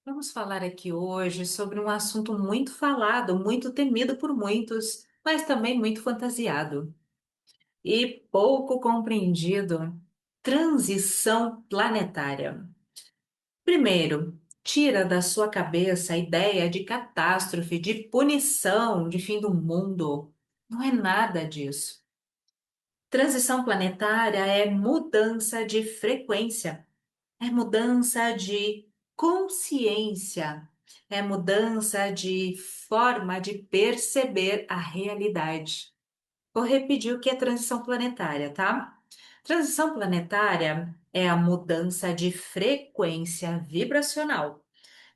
Vamos falar aqui hoje sobre um assunto muito falado, muito temido por muitos, mas também muito fantasiado e pouco compreendido: transição planetária. Primeiro, tira da sua cabeça a ideia de catástrofe, de punição, de fim do mundo. Não é nada disso. Transição planetária é mudança de frequência. É mudança de consciência, é mudança de forma de perceber a realidade. Vou repetir o que é transição planetária, tá? Transição planetária é a mudança de frequência vibracional,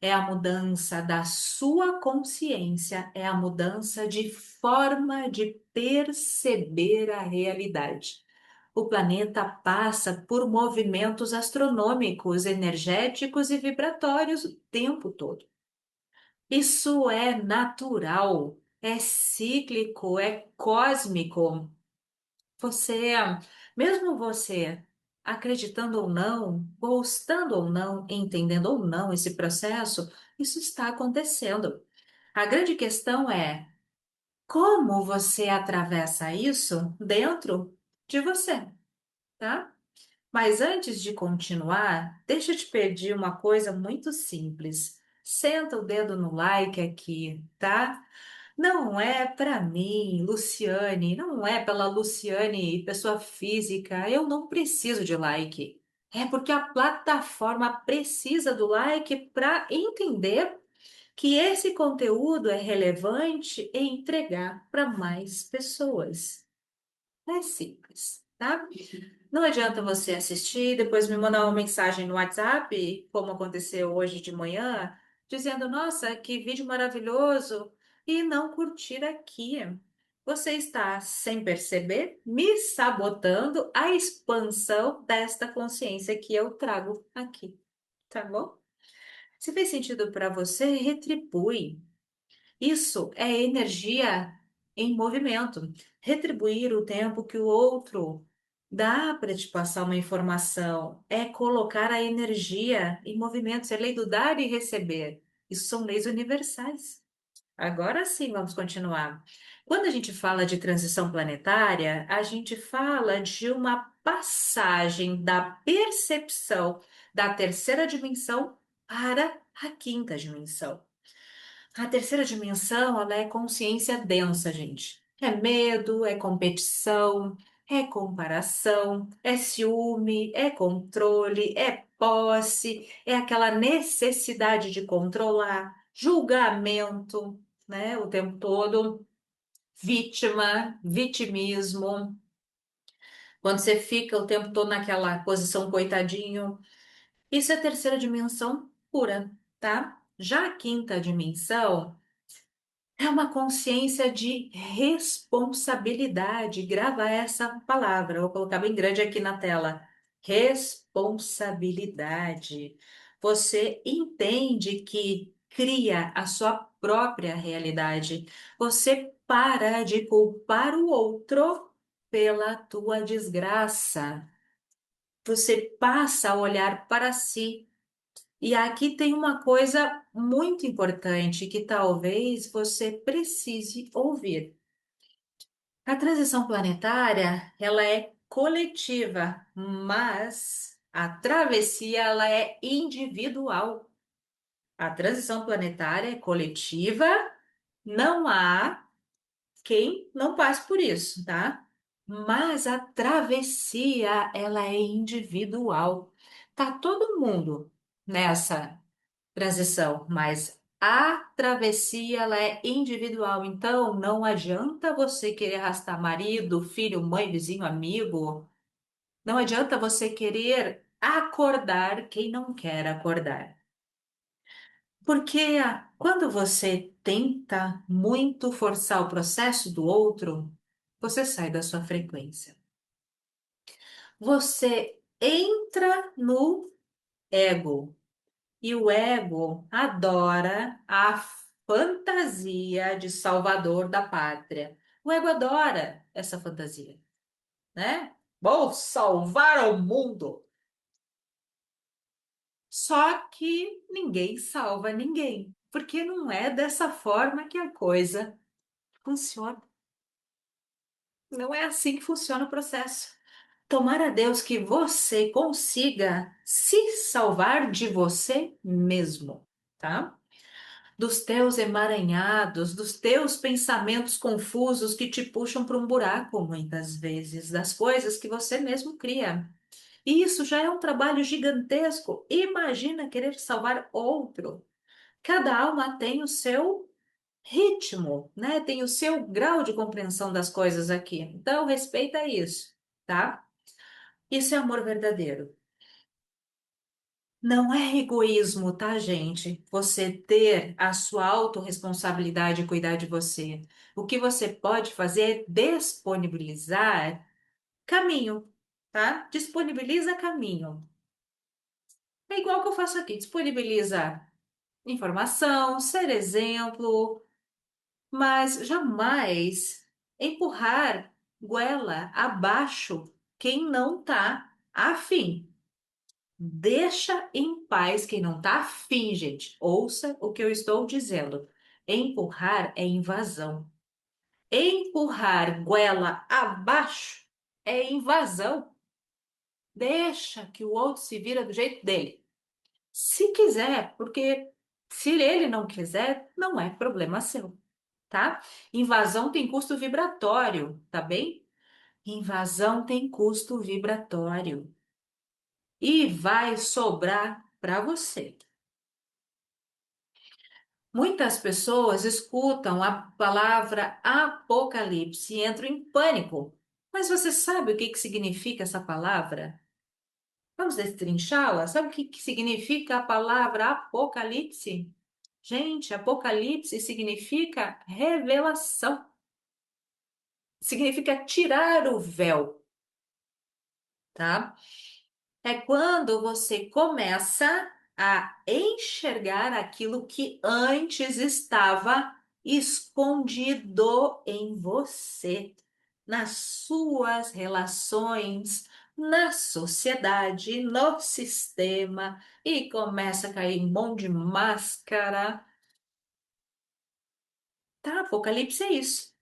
é a mudança da sua consciência, é a mudança de forma de perceber a realidade. O planeta passa por movimentos astronômicos, energéticos e vibratórios o tempo todo. Isso é natural, é cíclico, é cósmico. Você, mesmo você acreditando ou não, gostando ou não, entendendo ou não esse processo, isso está acontecendo. A grande questão é como você atravessa isso dentro de você, tá? Mas antes de continuar, deixa eu te pedir uma coisa muito simples. Senta o dedo no like aqui, tá? Não é para mim, Luciane, não é pela Luciane, pessoa física, eu não preciso de like. É porque a plataforma precisa do like para entender que esse conteúdo é relevante e entregar para mais pessoas. É simples, tá? Não adianta você assistir, depois me mandar uma mensagem no WhatsApp, como aconteceu hoje de manhã, dizendo: Nossa, que vídeo maravilhoso, e não curtir aqui. Você está, sem perceber, me sabotando a expansão desta consciência que eu trago aqui, tá bom? Se fez sentido para você, retribui. Isso é energia em movimento. Retribuir o tempo que o outro dá para te passar uma informação é colocar a energia em movimento. Isso é lei do dar e receber. Isso são leis universais. Agora sim, vamos continuar. Quando a gente fala de transição planetária, a gente fala de uma passagem da percepção da terceira dimensão para a quinta dimensão. A terceira dimensão, ela é consciência densa, gente. É medo, é competição, é comparação, é ciúme, é controle, é posse, é aquela necessidade de controlar, julgamento, né, o tempo todo, vítima, vitimismo. Quando você fica o tempo todo naquela posição coitadinho, isso é terceira dimensão pura, tá? Já a quinta dimensão é uma consciência de responsabilidade. Grava essa palavra, vou colocar bem grande aqui na tela. Responsabilidade. Você entende que cria a sua própria realidade. Você para de culpar o outro pela tua desgraça. Você passa a olhar para si. E aqui tem uma coisa muito importante que talvez você precise ouvir. A transição planetária, ela é coletiva, mas a travessia, ela é individual. A transição planetária é coletiva, não há quem não passe por isso, tá? Mas a travessia, ela é individual. Tá todo mundo nessa transição, mas a travessia ela é individual, então não adianta você querer arrastar marido, filho, mãe, vizinho, amigo. Não adianta você querer acordar quem não quer acordar. Porque quando você tenta muito forçar o processo do outro, você sai da sua frequência. Você entra no ego. E o ego adora a fantasia de salvador da pátria. O ego adora essa fantasia, né? Vou salvar o mundo. Só que ninguém salva ninguém, porque não é dessa forma que a coisa funciona. Não é assim que funciona o processo. Tomara a Deus que você consiga se salvar de você mesmo, tá? Dos teus emaranhados, dos teus pensamentos confusos que te puxam para um buraco muitas vezes, das coisas que você mesmo cria. E isso já é um trabalho gigantesco. Imagina querer salvar outro. Cada alma tem o seu ritmo, né? Tem o seu grau de compreensão das coisas aqui. Então, respeita isso, tá? Isso é amor verdadeiro. Não é egoísmo, tá, gente? Você ter a sua autorresponsabilidade e cuidar de você. O que você pode fazer é disponibilizar caminho, tá? Disponibiliza caminho. É igual que eu faço aqui, disponibiliza informação, ser exemplo, mas jamais empurrar goela abaixo quem não tá afim. Deixa em paz quem não tá afim, gente. Ouça o que eu estou dizendo. Empurrar é invasão. Empurrar goela abaixo é invasão. Deixa que o outro se vira do jeito dele. Se quiser, porque se ele não quiser, não é problema seu, tá? Invasão tem custo vibratório, tá bem? Invasão tem custo vibratório e vai sobrar para você. Muitas pessoas escutam a palavra apocalipse e entram em pânico. Mas você sabe o que que significa essa palavra? Vamos destrinchá-la? Sabe o que que significa a palavra apocalipse? Gente, apocalipse significa revelação. Significa tirar o véu, tá? É quando você começa a enxergar aquilo que antes estava escondido em você, nas suas relações, na sociedade, no sistema, e começa a cair um monte de máscara. Tá? Apocalipse é isso.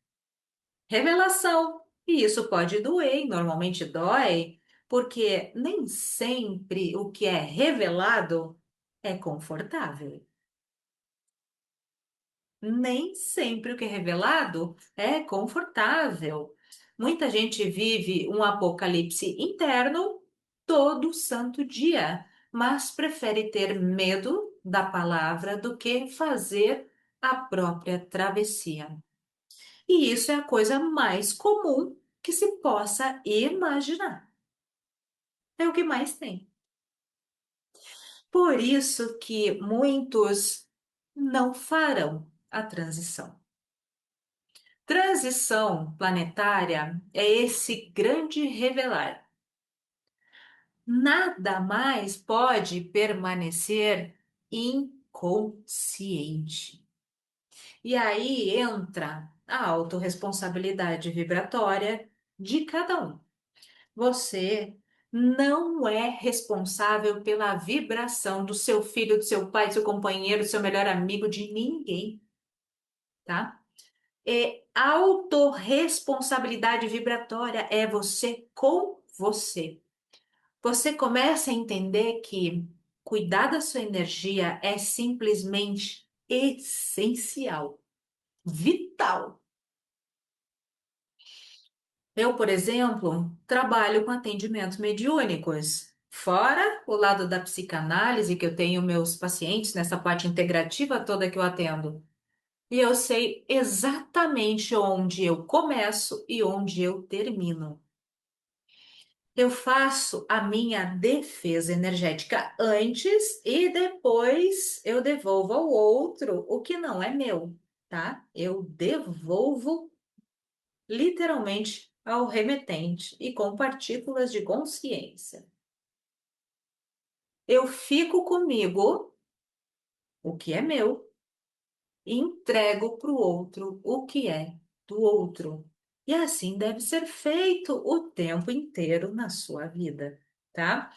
Revelação. E isso pode doer, e normalmente dói, porque nem sempre o que é revelado é confortável. Nem sempre o que é revelado é confortável. Muita gente vive um apocalipse interno todo santo dia, mas prefere ter medo da palavra do que fazer a própria travessia. E isso é a coisa mais comum que se possa imaginar. É o que mais tem. Por isso que muitos não farão a transição. Transição planetária é esse grande revelar. Nada mais pode permanecer inconsciente. E aí entra a autorresponsabilidade vibratória de cada um. Você não é responsável pela vibração do seu filho, do seu pai, do seu companheiro, do seu melhor amigo, de ninguém, tá? É autorresponsabilidade vibratória, é você com você. Você começa a entender que cuidar da sua energia é simplesmente essencial, vital. Eu, por exemplo, trabalho com atendimentos mediúnicos. Fora o lado da psicanálise, que eu tenho meus pacientes nessa parte integrativa toda que eu atendo. E eu sei exatamente onde eu começo e onde eu termino. Eu faço a minha defesa energética antes e depois eu devolvo ao outro o que não é meu, tá? Eu devolvo literalmente ao remetente e com partículas de consciência. Eu fico comigo o que é meu e entrego para o outro o que é do outro. E assim deve ser feito o tempo inteiro na sua vida, tá?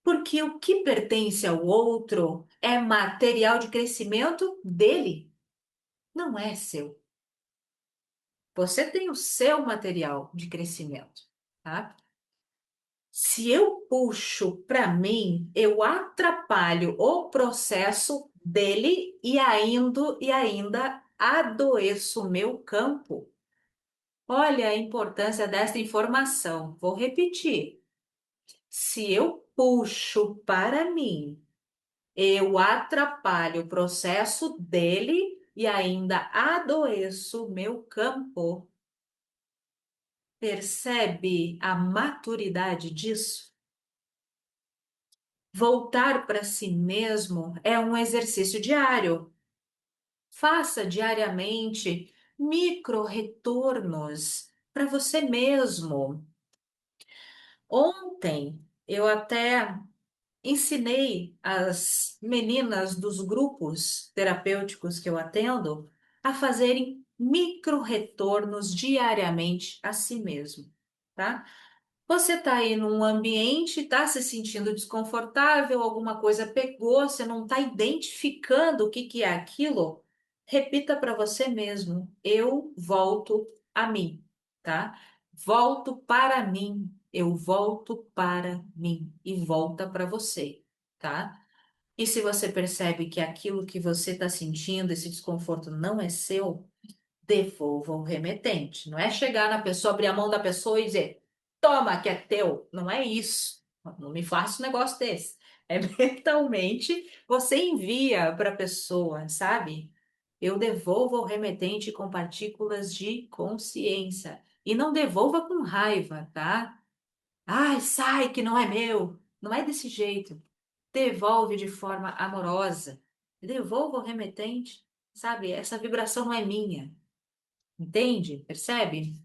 Porque o que pertence ao outro é material de crescimento dele, não é seu. Você tem o seu material de crescimento, tá? Se eu puxo para mim, eu atrapalho o processo dele e ainda adoeço o meu campo. Olha a importância dessa informação. Vou repetir. Se eu puxo para mim, eu atrapalho o processo dele e ainda adoeço o meu campo. Percebe a maturidade disso? Voltar para si mesmo é um exercício diário. Faça diariamente micro retornos para você mesmo. Ontem eu até ensinei as meninas dos grupos terapêuticos que eu atendo a fazerem micro retornos diariamente a si mesmo, tá? Você está aí num ambiente, está se sentindo desconfortável, alguma coisa pegou, você não está identificando o que que é aquilo? Repita para você mesmo: eu volto a mim, tá? Volto para mim, eu volto para mim e volta para você, tá? E se você percebe que aquilo que você está sentindo, esse desconforto não é seu, devolva o remetente. Não é chegar na pessoa, abrir a mão da pessoa e dizer, toma, que é teu. Não é isso. Não me faça um negócio desse. É mentalmente, você envia para a pessoa, sabe? Eu devolvo ao remetente com partículas de consciência. E não devolva com raiva, tá? Ai, sai, que não é meu. Não é desse jeito. Devolve de forma amorosa. Devolva ao remetente, sabe? Essa vibração não é minha. Entende? Percebe?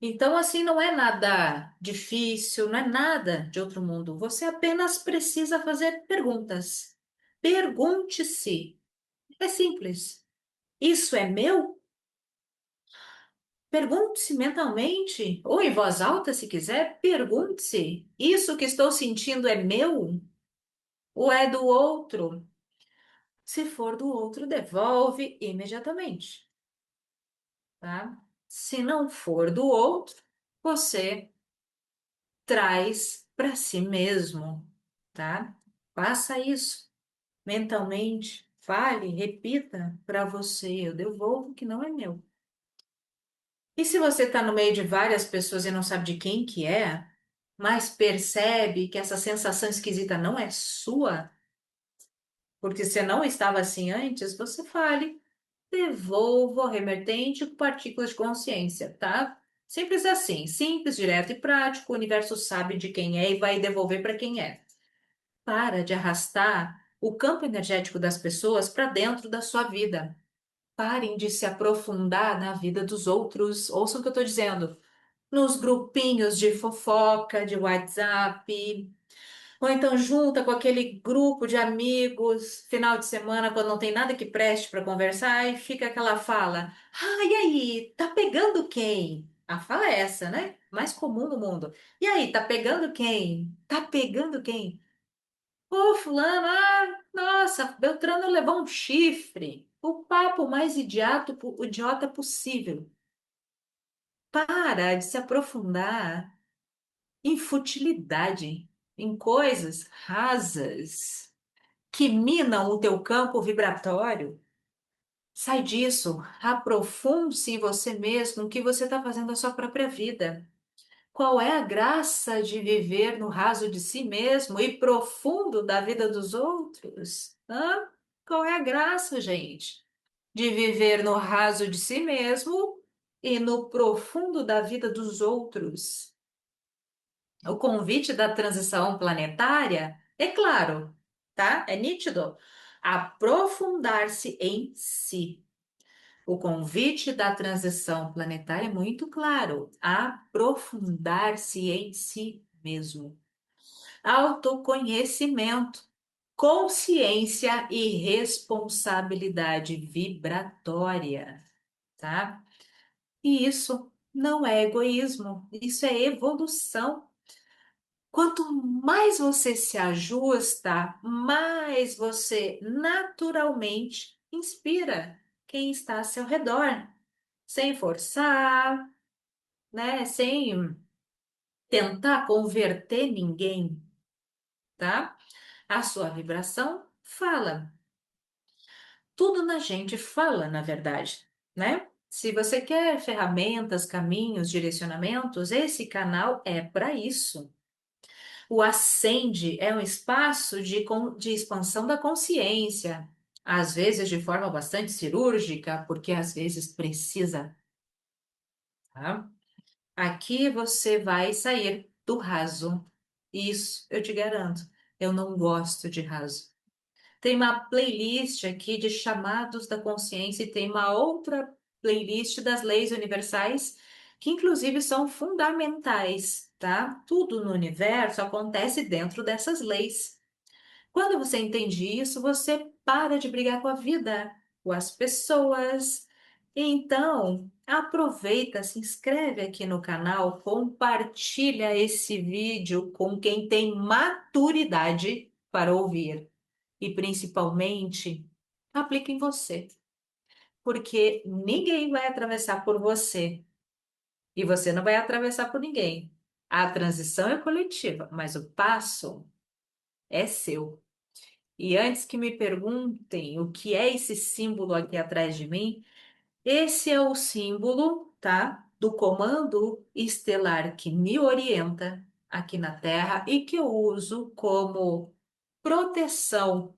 Então, assim, não é nada difícil, não é nada de outro mundo. Você apenas precisa fazer perguntas. Pergunte-se. É simples. Isso é meu? Pergunte-se mentalmente, ou em voz alta, se quiser. Pergunte-se: isso que estou sentindo é meu ou é do outro? Se for do outro, devolve imediatamente, tá? Se não for do outro, você traz para si mesmo, tá? Faça isso mentalmente, fale, repita para você, eu devolvo o que não é meu. E se você está no meio de várias pessoas e não sabe de quem que é, mas percebe que essa sensação esquisita não é sua, porque você não estava assim antes, você fale, devolvo ao remetente com partículas de consciência, tá? Simples assim, simples, direto e prático, o universo sabe de quem é e vai devolver para quem é. Para de arrastar o campo energético das pessoas para dentro da sua vida. Parem de se aprofundar na vida dos outros. Ouçam o que eu estou dizendo. Nos grupinhos de fofoca, de WhatsApp, ou então junta com aquele grupo de amigos, final de semana, quando não tem nada que preste para conversar, e fica aquela fala: Ah, e aí, tá pegando quem? A fala é essa, né? Mais comum no mundo. E aí, tá pegando quem? Tá pegando quem? Ô, fulano, nossa, Beltrano levou um chifre. O papo mais idiota possível. Para de se aprofundar em futilidade, em coisas rasas que minam o teu campo vibratório. Sai disso, aprofunde-se em você mesmo, no que você está fazendo na sua própria vida. Qual é a graça de viver no raso de si mesmo e profundo da vida dos outros? Hã? Qual é a graça, gente, de viver no raso de si mesmo e no profundo da vida dos outros? O convite da transição planetária é claro, tá? É nítido. Aprofundar-se em si. O convite da transição planetária é muito claro. Aprofundar-se em si mesmo. Autoconhecimento, consciência e responsabilidade vibratória, tá? E isso não é egoísmo, isso é evolução. Quanto mais você se ajusta, mais você naturalmente inspira quem está ao seu redor, sem forçar, né? Sem tentar converter ninguém, tá? A sua vibração fala. Tudo na gente fala, na verdade, né? Se você quer ferramentas, caminhos, direcionamentos, esse canal é para isso. O Ascende é um espaço de expansão da consciência, às vezes de forma bastante cirúrgica, porque às vezes precisa, tá? Aqui você vai sair do raso. Isso, eu te garanto. Eu não gosto de raso. Tem uma playlist aqui de chamados da consciência e tem uma outra playlist das leis universais, que inclusive são fundamentais, tá? Tudo no universo acontece dentro dessas leis. Quando você entende isso, você para de brigar com a vida, com as pessoas. Então, aproveita, se inscreve aqui no canal, compartilha esse vídeo com quem tem maturidade para ouvir e principalmente aplica em você, porque ninguém vai atravessar por você e você não vai atravessar por ninguém. A transição é coletiva, mas o passo é seu. E antes que me perguntem o que é esse símbolo aqui atrás de mim, esse é o símbolo, tá? Do comando estelar que me orienta aqui na Terra e que eu uso como proteção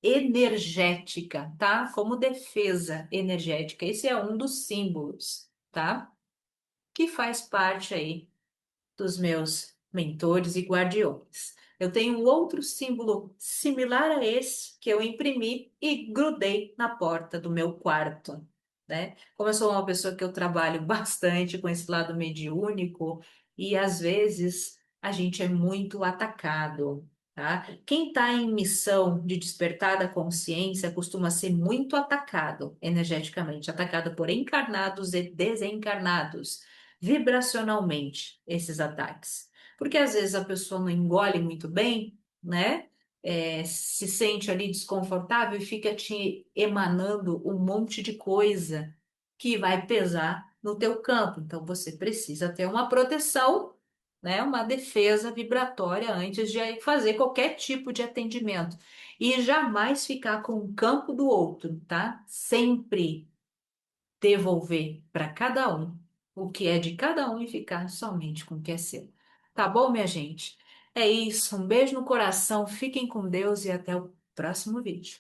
energética, tá? Como defesa energética. Esse é um dos símbolos, tá? Que faz parte aí dos meus mentores e guardiões. Eu tenho um outro símbolo similar a esse que eu imprimi e grudei na porta do meu quarto, né? Como eu sou uma pessoa que eu trabalho bastante com esse lado mediúnico e às vezes a gente é muito atacado, tá? Quem está em missão de despertar da consciência costuma ser muito atacado energeticamente, atacado por encarnados e desencarnados vibracionalmente esses ataques. Porque às vezes a pessoa não engole muito bem, né? Se sente ali desconfortável e fica te emanando um monte de coisa que vai pesar no teu campo. Então você precisa ter uma proteção, né? Uma defesa vibratória antes de fazer qualquer tipo de atendimento. E jamais ficar com o campo do outro, tá? Sempre devolver para cada um o que é de cada um e ficar somente com o que é seu. Tá bom, minha gente? É isso. Um beijo no coração, fiquem com Deus e até o próximo vídeo.